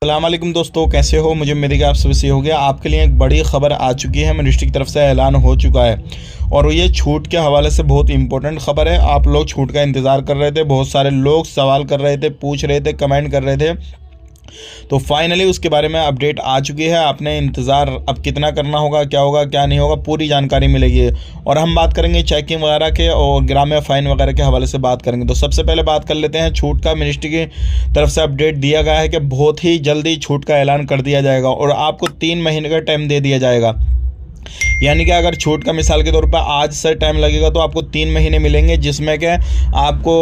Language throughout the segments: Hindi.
अस्सलाम वालेकुम दोस्तों, कैसे हो? मुझे उम्मीद है कि आप सभी सही हो गया। आपके लिए एक बड़ी खबर आ चुकी है, मिनिस्ट्री की तरफ से ऐलान हो चुका है और ये छूट के हवाले से बहुत इंपॉर्टेंट खबर है। आप लोग छूट का इंतज़ार कर रहे थे, बहुत सारे लोग सवाल कर रहे थे, पूछ रहे थे, कमेंट कर रहे थे, तो फाइनली उसके बारे में अपडेट आ चुकी है। आपने इंतज़ार अब कितना करना होगा, क्या होगा क्या नहीं होगा, पूरी जानकारी मिलेगी। और हम बात करेंगे चेकिंग वगैरह के और ग्राम्य फ़ाइन वगैरह के हवाले से बात करेंगे। तो सबसे पहले बात कर लेते हैं छूट का। मिनिस्ट्री की तरफ से अपडेट दिया गया है कि बहुत ही जल्दी छूट का ऐलान कर दिया जाएगा और आपको 3 महीने का टाइम दे दिया जाएगा। यानी कि अगर छूट का मिसाल के तौर पर आज से टाइम लगेगा तो आपको 3 महीने मिलेंगे, जिसमें कि आपको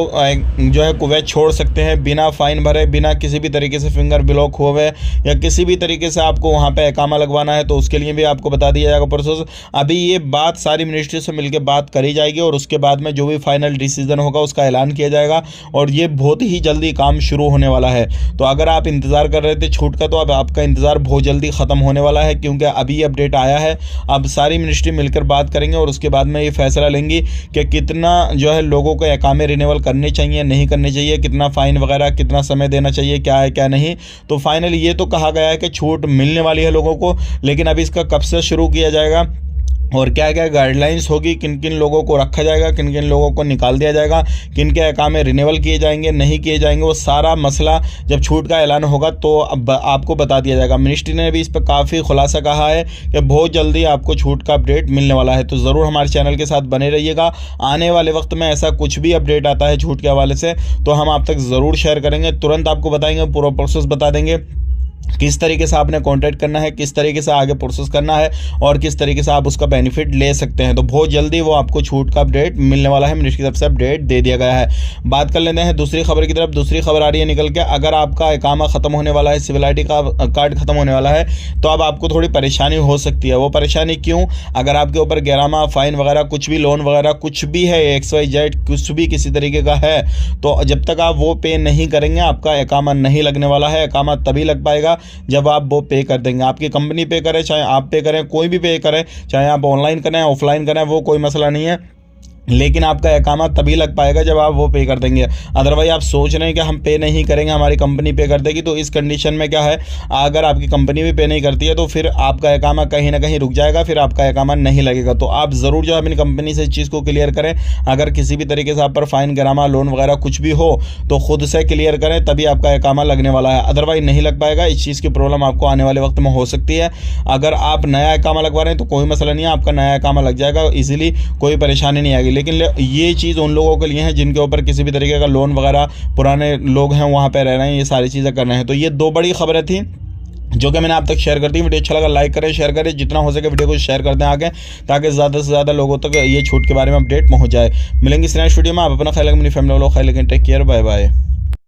जो है कुवैत छोड़ सकते हैं बिना फ़ाइन भरे, बिना किसी भी तरीके से फिंगर ब्लॉक हुए या किसी भी तरीके से आपको वहाँ पे इकामा लगवाना है तो उसके लिए भी आपको बता दिया जाएगा प्रोसेस। अभी ये बात सारी मिनिस्ट्री से मिलकर बात करी जाएगी और उसके बाद में जो भी फाइनल डिसीजन होगा उसका ऐलान किया जाएगा और ये बहुत ही जल्दी काम शुरू होने वाला है। तो अगर आप इंतज़ार कर रहे थे छूट का, तो अब आपका इंतज़ार बहुत जल्दी ख़त्म होने वाला है, क्योंकि अभी अपडेट आया है। अब सारी मिनिस्ट्री मिलकर बात करेंगे और उसके बाद में ये फैसला लेंगी कि कितना जो है लोगों को इकामे रिन्यूअल करने चाहिए, नहीं करने चाहिए, कितना फ़ाइन वगैरह, कितना समय देना चाहिए, क्या है क्या नहीं। तो फाइनली ये तो कहा गया है कि छूट मिलने वाली है लोगों को, लेकिन अभी इसका कब से शुरू किया जाएगा और क्या क्या गाइडलाइंस होगी, किन किन लोगों को रखा जाएगा, किन किन लोगों को निकाल दिया जाएगा, किन के इकामे रिन्यूअल किए जाएंगे, नहीं किए जाएंगे, वो सारा मसला जब छूट का ऐलान होगा तो अब आपको बता दिया जाएगा। मिनिस्ट्री ने भी इस पर काफ़ी खुलासा कहा है कि बहुत जल्दी आपको छूट का अपडेट मिलने वाला है। तो ज़रूर हमारे चैनल के साथ बने रहिएगा। आने वाले वक्त में ऐसा कुछ भी अपडेट आता है छूट के हवाले से तो हम आप तक ज़रूर शेयर करेंगे, तुरंत आपको बताएंगे, पूरा प्रोसेस बता देंगे, किस तरीके से आपने कांटेक्ट करना है, किस तरीके से आगे प्रोसेस करना है और किस तरीके से आप उसका बेनिफिट ले सकते हैं। तो बहुत जल्दी वो आपको छूट का अपडेट मिलने वाला है, मिनिस्ट्री की तरफ से अपडेट दे दिया गया है। बात कर लेते हैं दूसरी खबर की तरफ। दूसरी खबर आ रही है निकल के, अगर आपका इकामा ख़त्म होने वाला है, सिविल आईडी का कार्ड ख़त्म होने वाला है, तो अब आपको थोड़ी परेशानी हो सकती है। वो परेशानी क्यों? अगर आपके ऊपर गिरामा, फ़ाइन वगैरह कुछ भी, लोन वगैरह कुछ भी है, XYZ कुछ भी किसी तरीके का है, तो जब तक आप वो पे नहीं करेंगे आपका इकामा नहीं लगने वाला है। इकामा तभी लग पाएगा जब आप वो पे कर देंगे। आपकी कंपनी पे करे, चाहे आप पे करें, कोई भी पे करें, चाहे आप ऑनलाइन करें, ऑफलाइन करें, वो कोई मसला नहीं है, लेकिन आपका इकामा तभी लग पाएगा जब आप वो पे कर देंगे। अदरवाइज आप सोच रहे हैं कि हम पे नहीं करेंगे, हमारी कंपनी पे कर देगी, तो इस कंडीशन में क्या है, अगर आपकी कंपनी भी पे नहीं करती है तो फिर आपका इकामा कहीं ना कहीं रुक जाएगा, फिर आपका इकामा नहीं लगेगा। तो आप ज़रूर जो अपनी कंपनी से इस चीज़ को क्लियर करें। अगर किसी भी तरीके से आप पर फ़ाइन, गिरामा, लोन वगैरह कुछ भी हो तो खुद से क्लियर करें, तभी आपका इकामा लगने वाला है, अदरवाइज नहीं लग पाएगा। इस चीज़ की प्रॉब्लम आपको आने वाले वक्त में हो सकती है। अगर आप नया इकामा लगवा रहे हैं तो कोई मसला नहीं है, आपका नया इकामा लग जाएगा ईजिली, कोई परेशानी नहीं आएगी। लेकिन ये चीज़ उन लोगों के लिए है जिनके ऊपर किसी भी तरीके का लोन वगैरह, पुराने लोग हैं वहाँ पे रह रहे हैं, ये सारी चीज़ें कर रहे हैं। तो ये 2 बड़ी खबरें थी जो कि मैंने आप तक शेयर कर दी। वीडियो अच्छा लगा लाइक करें, शेयर करें, जितना हो सके वीडियो को शेयर कर दें आगे, ताकि ज़्यादा से ज़्यादा लोगों तक ये छूट के बारे में अपडेट पहुँच जाए। मिलेंगे इस नेक्स्ट वीडियो में। आप अपना ख्याल रखें, अपनी फैमिली वालों का ख्याल रखें। Take care, bye bye.